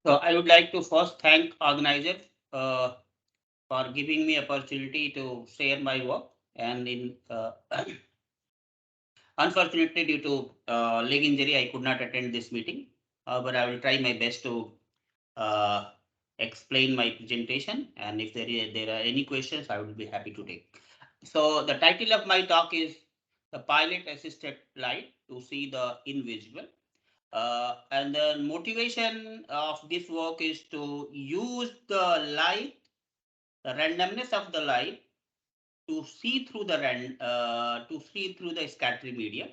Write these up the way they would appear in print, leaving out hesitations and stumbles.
So I would like to first thank organizer for giving me opportunity to share my work. And in unfortunately, due to leg injury, I could not attend this meeting. But I will try my best to uh, explain my presentation. And if there are any questions, I will be happy to take. So the title of my talk is the pilot assisted light to see the invisible. And the motivation of this work is to use the light, the randomness of the light, to see through the scattering medium,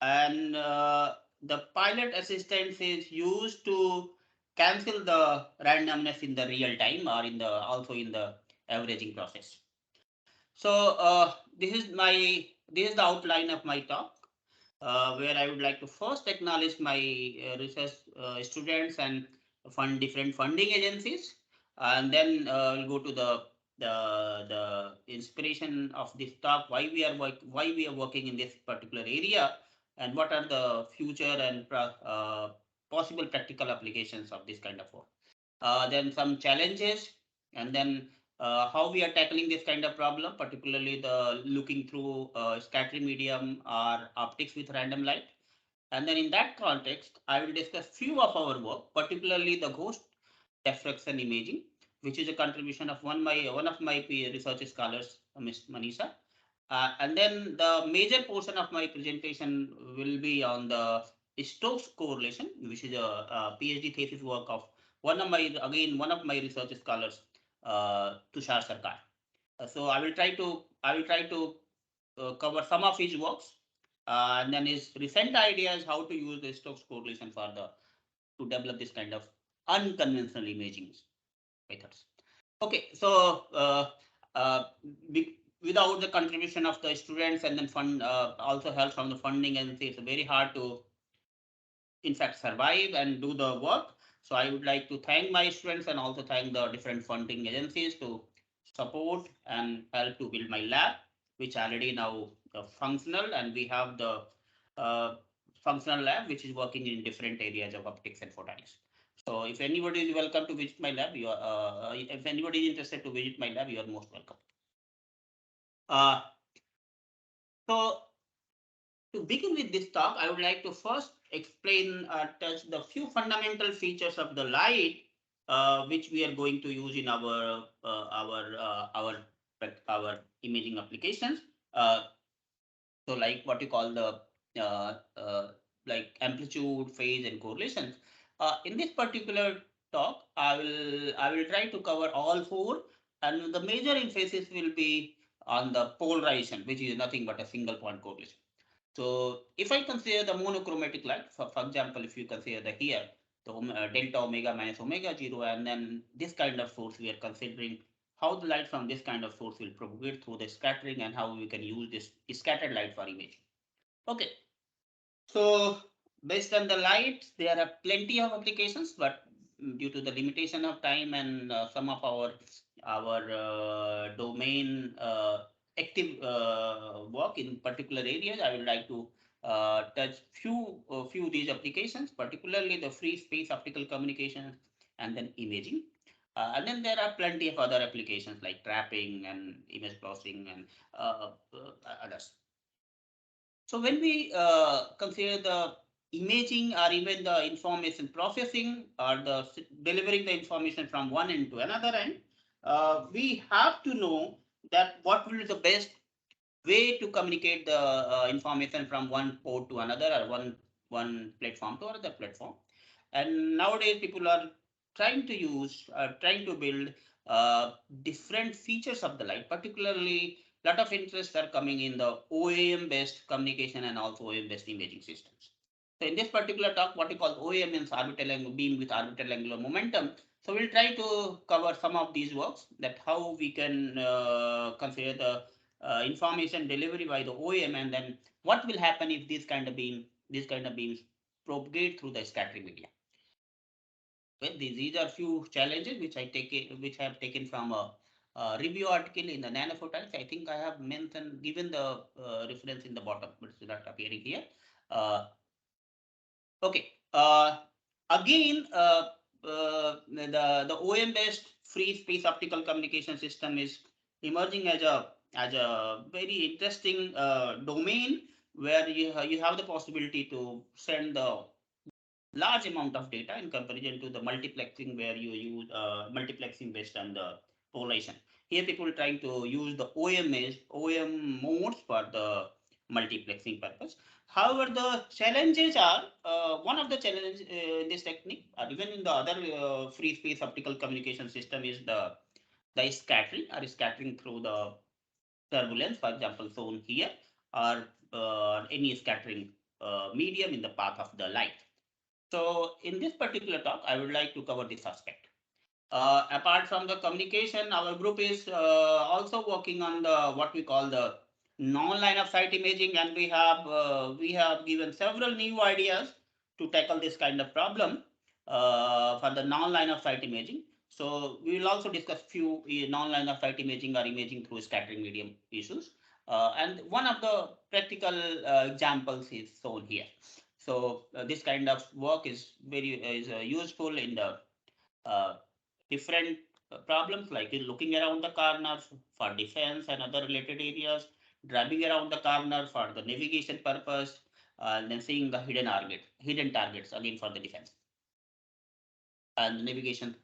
and the pilot assistance is used to cancel the randomness in the real time or in the also in the averaging process. So this is the outline of my talk, where I would like to first acknowledge my research students and fund different funding agencies, and then we'll go to the inspiration of this talk, why we are working in this particular area, and what are the future and possible practical applications of this kind of work. Then some challenges, and then how we are tackling this kind of problem, particularly the looking through scattering medium or optics with random light. And then in that context, I will discuss few of our work, particularly the ghost diffraction imaging, which is a contribution of one of my research scholars, Ms. Manisha. And then the major portion of my presentation will be on the Stokes correlation, which is a PhD thesis work of one of my research scholars, Tushar Sarkar. So I will try to cover some of his works, and then his recent ideas how to use the Stokes correlation for the to develop this kind of unconventional imaging methods. Okay, so uh, without the contribution of the students and then fund also help from the funding agency, it's very hard to in fact survive and do the work. So I would like to thank my students and also thank the different funding agencies to support and help to build my lab, which already now functional, and we have the uh, functional lab which is working in different areas of optics and photonics. So if anybody is welcome to visit my lab, if anybody is interested to visit my lab, you are most welcome. Uh, so to begin with this talk, I would like to first explain, touch the few fundamental features of the light, which we are going to use in our imaging applications. Uh, so, like what you call the uh, uh, like amplitude, phase, and correlations. In this particular talk, I will try to cover all four, and the major emphasis will be on the polarization, which is nothing but a single point correlation. So if I consider the monochromatic light, for example, if you consider the here, the delta omega minus omega 0, and then this kind of source, we are considering how the light from this kind of source will propagate through the scattering and how we can use this scattered light for imaging. Okay, so based on the light, there are plenty of applications, but due to the limitation of time and some of our domain active work in particular areas, I would like to touch few of these applications, particularly the free space optical communication and then imaging. And then there are plenty of other applications like trapping and image processing and others. So when we consider the imaging or even the information processing or the delivering the information from one end to another end, we have to know that what will be the best way to communicate the information from one port to another or one platform to another platform. And nowadays people are trying to build different features of the light, particularly lot of interest are coming in the OAM based communication and also OAM based imaging systems. So in this particular talk, what we call OAM means orbital angle beam with orbital angular momentum. So we'll try to cover some of these works, that how we can consider the information delivery by the OAM, and then what will happen if these kind of beams propagate through the scattering media. Well, these are few challenges which I have taken from a review article in the Nanophotons. I think I have mentioned given the reference in the bottom, but it's not appearing here. Uh, okay. Again, the OM based free space optical communication system is emerging as a very interesting domain where you have the possibility to send the large amount of data in comparison to the multiplexing where you use multiplexing based on the population. Here people are trying to use the OM modes for the multiplexing purpose. However, the challenges are one of the challenges in this technique, or even in the other free space optical communication system, is the scattering through the turbulence, for example, shown here, or any scattering medium in the path of the light. So in this particular talk, I would like to cover this aspect. Apart from the communication, our group is also working on the what we call the non-line of sight imaging, and we have given several new ideas to tackle this kind of problem for the non-line of sight imaging. So we will also discuss few non-line of sight imaging or imaging through scattering medium issues. And one of the practical examples is shown here. So this kind of work is very useful in the uh, different problems like looking around the corners for defense and other related areas, driving around the corner for the navigation purpose, and then seeing the hidden targets again for the defense and navigation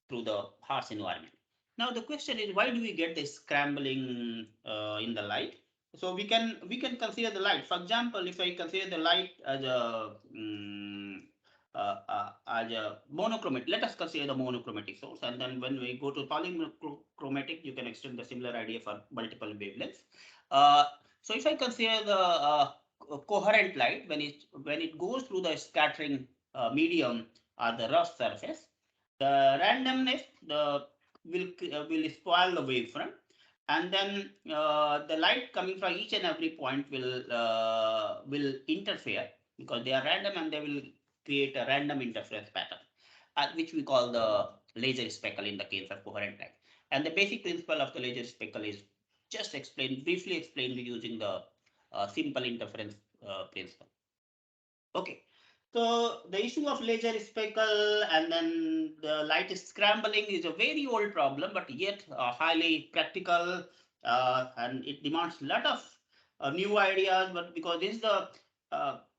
through the harsh environment. Now the question is, why do we get this scrambling in the light? So we can consider the light. For example, if I consider the light as a monochromatic, let us consider the monochromatic source, and then when we go to polychromatic, you can extend the similar idea for multiple wavelengths. Uh, so if I consider the coherent light when it goes through the scattering medium or the rough surface, the randomness will spoil the wavefront, and then the light coming from each and every point will interfere because they are random and they will create a random interference pattern, which we call the laser speckle in the case of coherent light. And the basic principle of the laser speckle is just briefly explained using the simple interference principle. Okay. So the issue of laser speckle and then the light scrambling is a very old problem, but yet highly practical, and it demands a lot of new ideas. But because this is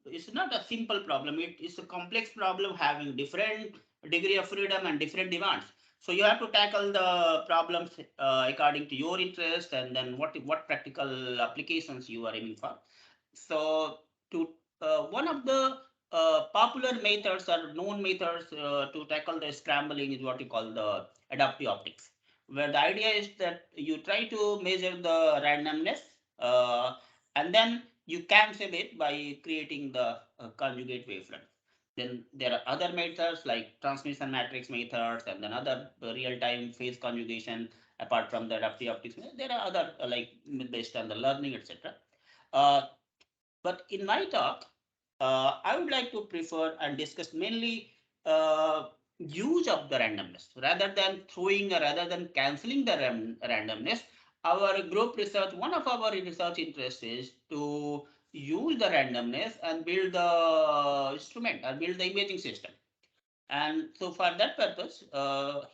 it's not a simple problem; it is a complex problem having different degree of freedom and different demands. So you have to tackle the problems according to your interest and then what practical applications you are aiming for. So to one of the popular methods or known methods to tackle the scrambling is what you call the adaptive optics, where the idea is that you try to measure the randomness and then you cancel it by creating the conjugate wavefront. Then there are other methods like transmission matrix methods and then other real-time phase conjugation apart from the adaptive optics. There are other like based on the learning, etc. But in my talk, I would like to prefer and discuss mainly use of the randomness rather than throwing or rather than cancelling the randomness. Our group research, one of our research interests is to use the randomness and build the instrument or build the imaging system. And so for that purpose,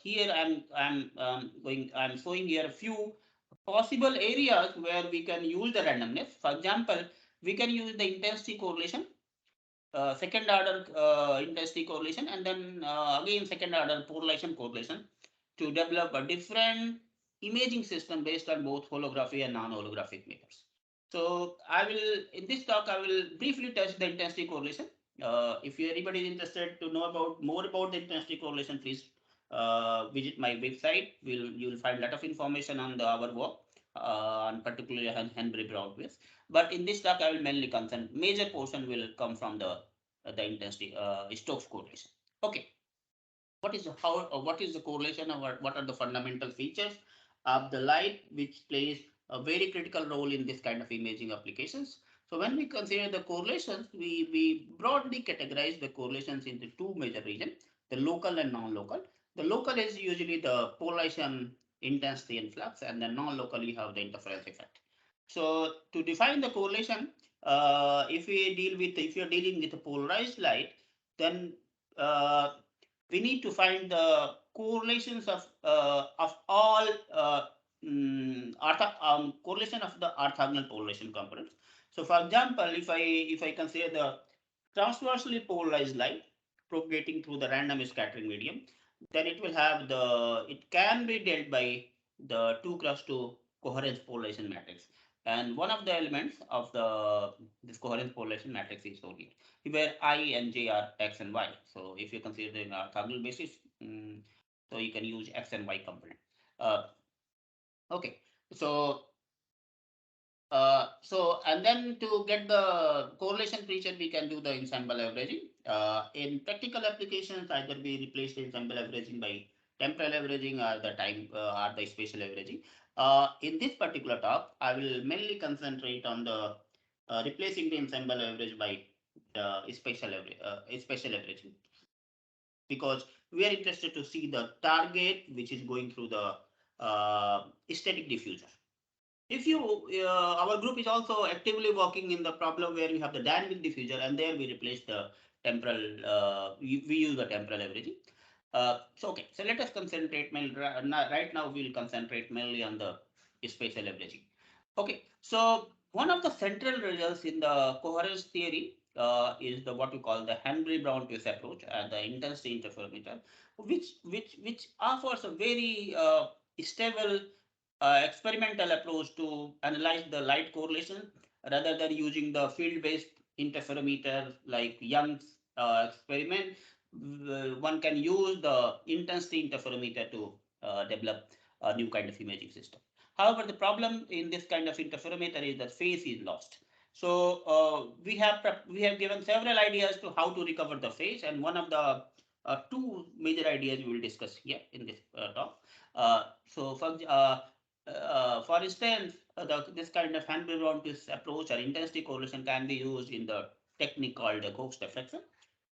here I'm showing here a few possible areas where we can use the randomness. For example, we can use the intensity correlation, second order intensity correlation, and then again second order polarization correlation to develop a different imaging system based on both holography and non-holographic methods. So I will, in this talk, I will briefly touch the intensity correlation. If anybody is interested to know about more about the intensity correlation, please visit my website. You will find a lot of information on our work, on particularly Henry Broadways. But in this talk, I will mainly concern major portion will come from the intensity Stokes correlation. Okay, what is the correlation or what are the fundamental features of the light which plays a very critical role in this kind of imaging applications. So when we consider the correlations, we broadly categorize the correlations into two major regions, the local and non-local. The local is usually the polarization intensity and flux, and the non-local you have the interference effect. So to define the correlation, if you're dealing with a polarized light, then we need to find the correlations of all correlation of the orthogonal correlation components. So, for example, if I consider the transversely polarized light propagating through the random scattering medium, then it can be dealt by the 2 cross 2 coherence polarization matrix. And one of the elements of the this coherence polarization matrix is shown here, where I and J are X and Y. So if you consider in a orthogonal basis, so you can use X and Y component. Uh, okay, so and then to get the correlation feature, we can do the ensemble averaging. In practical applications, either we replace the ensemble averaging by temporal averaging or the spatial averaging. In this particular talk, I will mainly concentrate on the replacing the ensemble average by the spatial averaging, because we are interested to see the target which is going through the static diffuser. If you Our group is also actively working in the problem where we have the dynamic diffuser, and there we replace the temporal we use the temporal averaging. So let us concentrate mainly right now. We will concentrate mainly on the spatial averaging. Okay, so one of the central results in the coherence theory is the what we call the Henry-Brown twist approach and the intensity interferometer, which offers a very stable experimental approach to analyze the light correlation rather than using the field-based interferometer like Young's experiment. One can use the intensity interferometer to develop a new kind of imaging system. However, the problem in this kind of interferometer is that phase is lost. So we have given several ideas to how to recover the phase, and one of the two major ideas we will discuss here in this talk. For instance, this kind of hand-built approach or intensity correlation can be used in the technique called the ghost diffraction,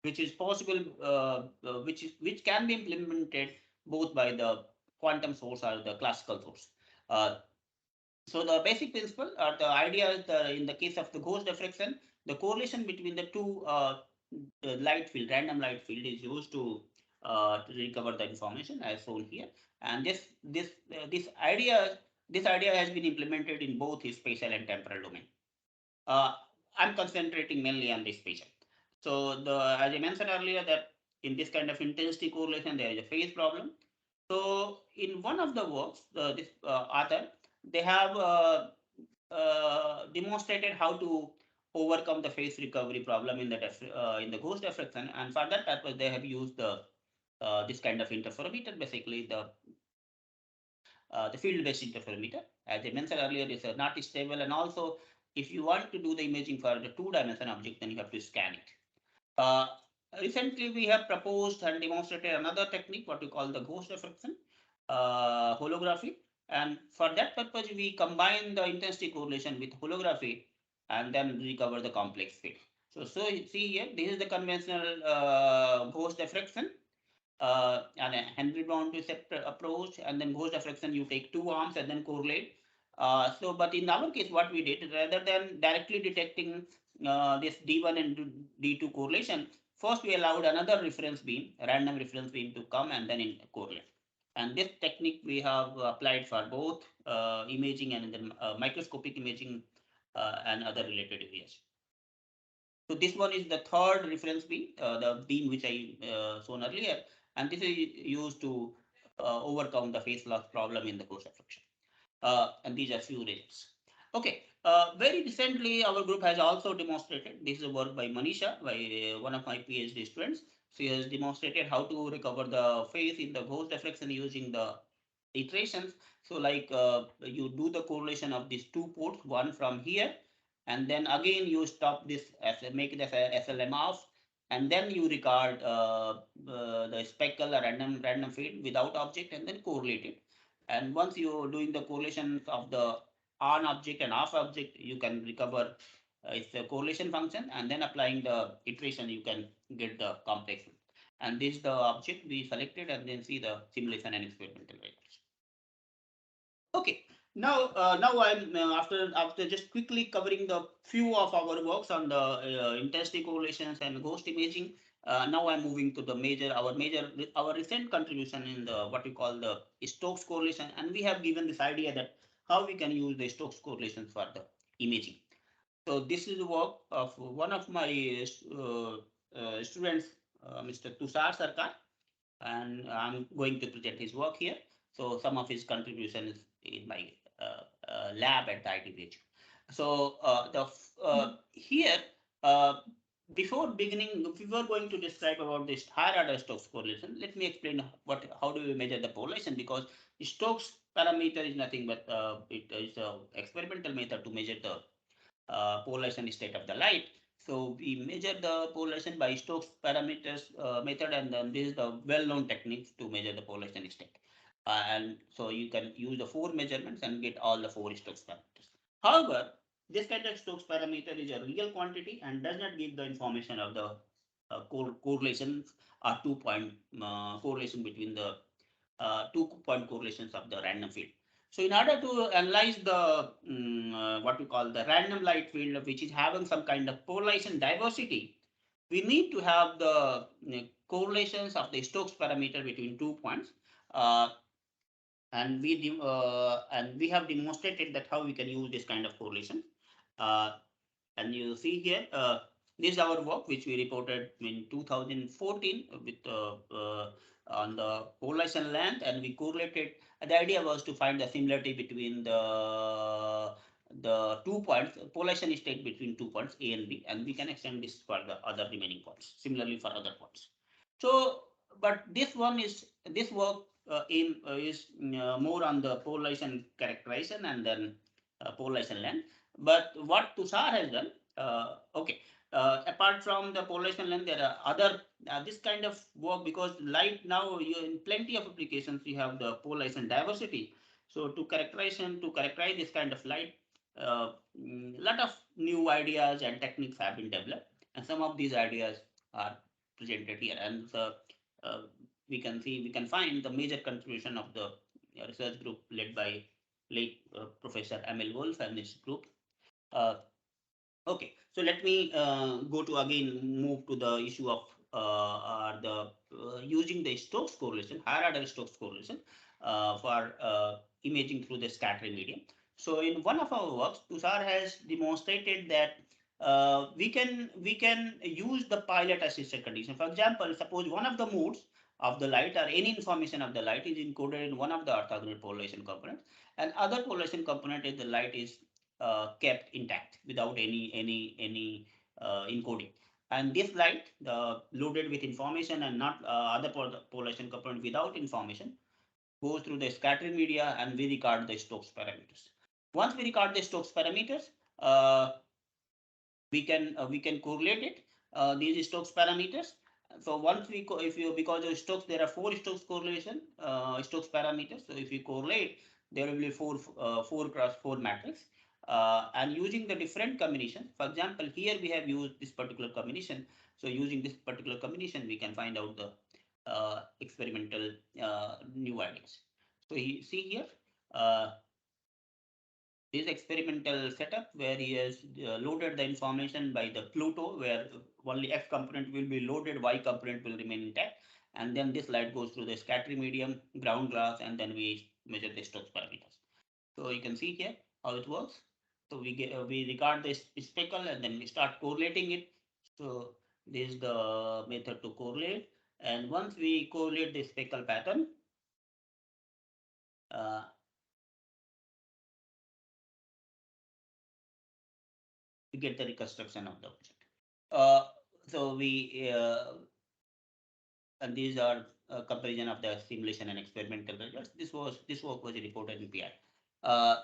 which is possible, which can be implemented both by the quantum source or the classical source. Uh, so the basic principle or the idea is in the case of the ghost diffraction, the correlation between the two light field, random light field, is used to recover the information as shown here. And this idea has been implemented in both spatial and temporal domain. Uh, I'm concentrating mainly on this spatial. So as I mentioned earlier, that in this kind of intensity correlation, there is a phase problem. So in one of the works, this author, they have demonstrated how to overcome the phase recovery problem in the ghost diffraction, and for that purpose, they have used this kind of interferometer, basically the field-based interferometer. As I mentioned earlier, is not stable, and also if you want to do the imaging for the two-dimension object, then you have to scan it. Uh, Recently, we have proposed and demonstrated another technique, what we call the ghost diffraction holography. And for that purpose, we combine the intensity correlation with holography and then recover the complex field. So see here, this is the conventional ghost diffraction and a Henry-Brown twist approach, and then ghost diffraction, you take two arms and then correlate. But in our case, what we did, rather than directly detecting this D1 and D2 correlation, first we allowed another reference beam, a random reference beam, to come and then correlate. And this technique we have applied for both imaging and then microscopic imaging and other related areas. So this one is the third reference beam, the beam which I shown earlier, and this is used to overcome the phase loss problem in the ghost diffraction. And these are few results. Okay, very recently our group has also demonstrated, this is a work by Manisha, by one of my PhD students. She has demonstrated how to recover the phase in the ghost diffraction using the iterations. So like you do the correlation of these two ports, one from here, and then again you stop this, make it as a SLM off, and then you record the speckle or random field without object and then correlate it. And once you're doing the correlation of the on object and off object, you can recover its a correlation function, and then applying the iteration, you can get the complex. And this is the object we selected, and then see the simulation and experimental results. Okay, now I'm after just quickly covering the few of our works on the intensity correlations and ghost imaging. Now I'm moving to the our recent contribution in the what we call the Stokes correlation, and we have given this idea that how we can use the Stokes correlation for the imaging. So this is the work of one of my students, Mr. Tushar Sarkar, and I'm going to present his work here. So some of his contributions in my lab at the ITBH. So here, uh, before beginning, if we were going to describe about this higher order Stokes correlation, let me explain how do we measure the correlation, because Stokes parameter is nothing but it is an experimental method to measure the polarization state of the light. So we measure the polarization by Stokes parameters method, and then this is the well-known technique to measure the polarization state. And so you can use the four measurements and get all the four Stokes parameters. However, this kind of Stokes parameter is a real quantity and does not give the information of the correlation or 2-point correlation between the 2-point correlations of the random field. So in order to analyze the what we call the random light field, which is having some kind of polarization diversity, we need to have the correlations of the Stokes parameter between 2 points. Uh, and we have demonstrated that how we can use this kind of correlation. Uh, and you see here, this is our work which we reported in 2014 with on the polarization length, and we correlated. The idea was to find the similarity between the 2 points, polarization state between 2 points A and B, and we can extend this for the other remaining points. Similarly for other points. So, but this work aim is more on the polarization characterization and then polarization length. But what Tushar has done, okay, apart from the polarization length, there are other this kind of work, because light now you in plenty of applications you have the polarization diversity. So to characterize this kind of light, lot of new ideas and techniques have been developed, and some of these ideas are presented here. And uh, we can find the major contribution of the research group led by late Professor Emil Wolf and his group. Uh, Okay, so let me go to again move to the issue of the using the Stokes correlation, higher order Stokes correlation for imaging through the scattering medium. So in one of our works, Tushar has demonstrated that we can use the pilot assisted condition. For example, suppose one of the modes of the light or any information of the light is encoded in one of the orthogonal polarization components, and other polarization component is the light is kept intact without any encoding. And this light, loaded with information and not other polarization component without information, goes through the scattering media, and we record the Stokes parameters. Once we record the Stokes parameters, uh, we can correlate it, these Stokes parameters. So once if you, because of Stokes, there are four Stokes correlation Stokes parameters. So if you correlate, there will be four cross four matrix, and using the different combinations. For example, here we have used this particular combination. So using this particular combination, we can find out the experimental new ideas. So you see here. This experimental setup where he has loaded the information by the Pluto, where only X component will be loaded, Y component will remain intact. And then this light goes through the scattering medium, ground glass, and then we measure the Stokes parameters. So you can see here how it works. So we record this speckle and then we start correlating it. So this is the method to correlate. And once we correlate the speckle pattern, uh, we get the reconstruction of the object. Uh, so we and these are a comparison of the simulation and experimental results. This work was reported in PI. Uh,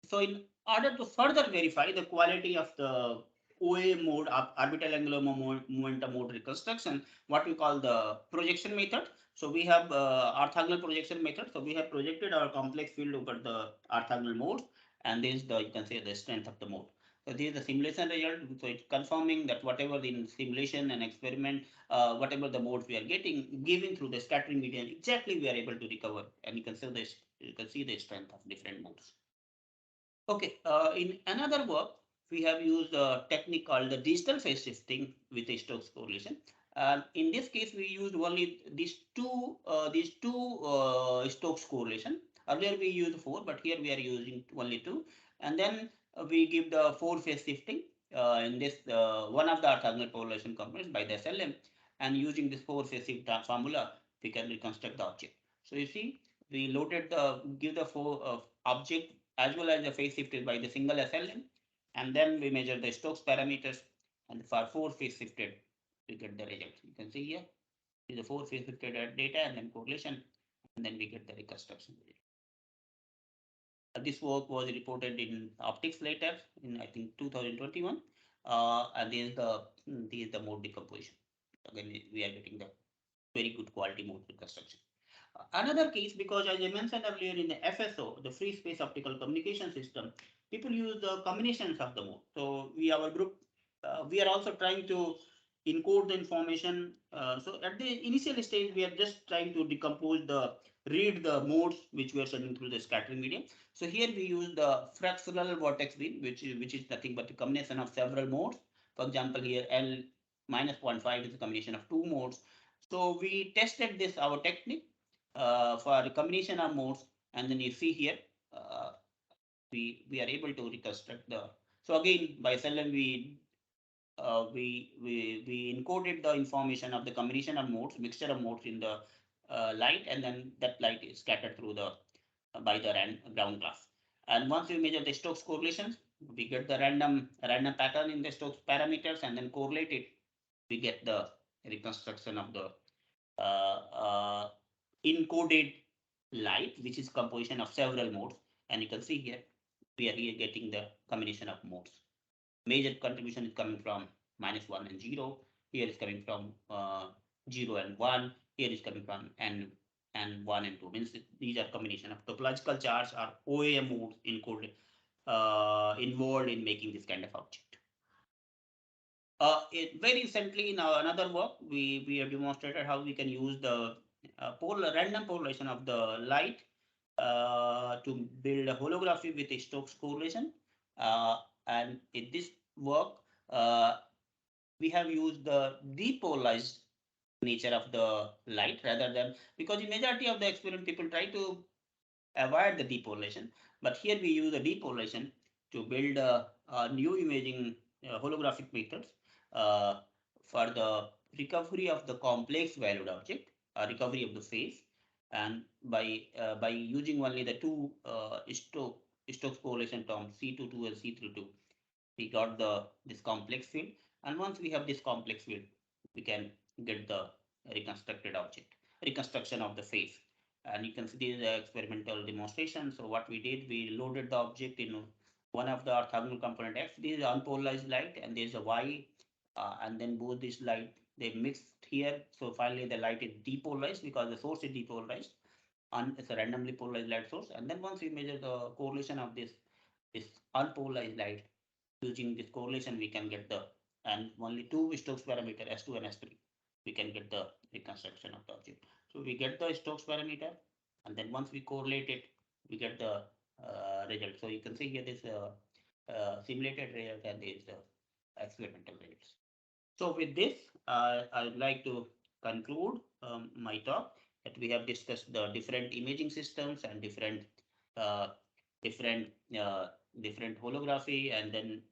so in order to further verify the quality of the OA mode of orbital angular momentum mode reconstruction, what we call the projection method. So we have orthogonal projection method. So we have projected our complex field over the orthogonal mode, and this is the, you can say, the strength of the mode. So this is the simulation result. So it's confirming that whatever in simulation and experiment, whatever the modes we are getting, given through the scattering medium, exactly we are able to recover, and you can see the strength of different modes. Okay, in another work, we have used a technique called the digital phase shifting with a Stokes correlation. In this case, we used only these two Stokes correlation. Earlier we used four, but here we are using only two. And then we give the four phase shifting in this one of the orthogonal correlation components by the SLM, and using this four phase shift formula, we can reconstruct the object. So you see, we loaded the give the four object as well as the phase shifted by the single SLM, and then we measure the Stokes parameters, and for four phase shifted we get the result. You can see here is the four phase shifted data and then correlation, and then we get the reconstruction. This work was reported in optics later in I think 2021, and this is the mode decomposition. Again, we are getting the very good quality mode reconstruction. Another case, because as I mentioned earlier in the FSO, the free space optical communication system, people use the combinations of the mode. So our group, we are also trying to encode the information. So at the initial stage, we are just trying to read the modes which we are sending through the scattering medium. So here we use the fractional vortex beam, which is nothing but a combination of several modes. For example, here L minus 0.5 is a combination of two modes. So we tested this our technique for a combination of modes, and then you see here uh, we are able to reconstruct the. So again, by SLM we encoded the information of the combination of modes, mixture of modes in the light, and then that light is scattered through the by the ground glass. And once we measure the Stokes correlations, we get the random pattern in the Stokes parameters, and then correlate it. We get the reconstruction of the uh, encoded light, which is composition of several modes. And you can see here, we are here getting the combination of modes. Major contribution is coming from -1 and 0. Here is coming from 0 and 1. Here is coming from and 1 and 2. Means these are combination of topological charts or OAM modes encoded involved in making this kind of object. Very recently, in another work, we have demonstrated how we can use the random polarization of the light to build a holography with a Stokes correlation. And in this work, uh, we have used the depolarized nature of the light rather than, because in majority of the experiment, people try to avoid the depolarization. But here we use the depolarization to build a new imaging holographic methods uh, for the recovery of the complex valued object, recovery of the phase, and by using only the two Stokes correlation terms C22 and C32, we got this complex field. And once we have this complex field, we can get the reconstruction of the phase. And you can see this experimental demonstration. So what we did, we loaded the object in one of the orthogonal component X. This is unpolarized light, and there is a Y, and then both this light they mixed here. So finally, the light is depolarized because the source is depolarized, and it's a randomly polarized light source. And then once we measure the correlation of this unpolarized light, using this correlation, we can get the, and only two Stokes parameter S2 and S3, we can get the reconstruction of the object. So we get the Stokes parameter, and then once we correlate it, we get the result. So you can see here this simulated result and this experimental results. So with this, I would like to conclude my talk, that we have discussed the different imaging systems and uh, different uh, different holography, and then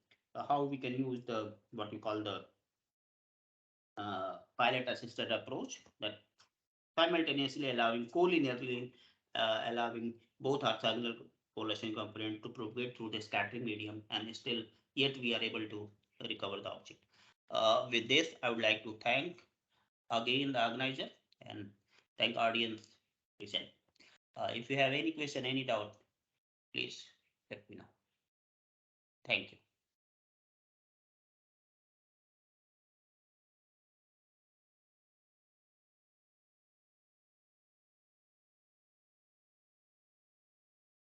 how we can use the what we call the pilot assisted approach, that simultaneously allowing collinearly allowing both orthogonal correlation component to propagate through the scattering medium, and still yet we are able to recover the object. With this, I would like to thank again the organizer and thank audience listen. If you have any question, any doubt, please let me know. Thank you.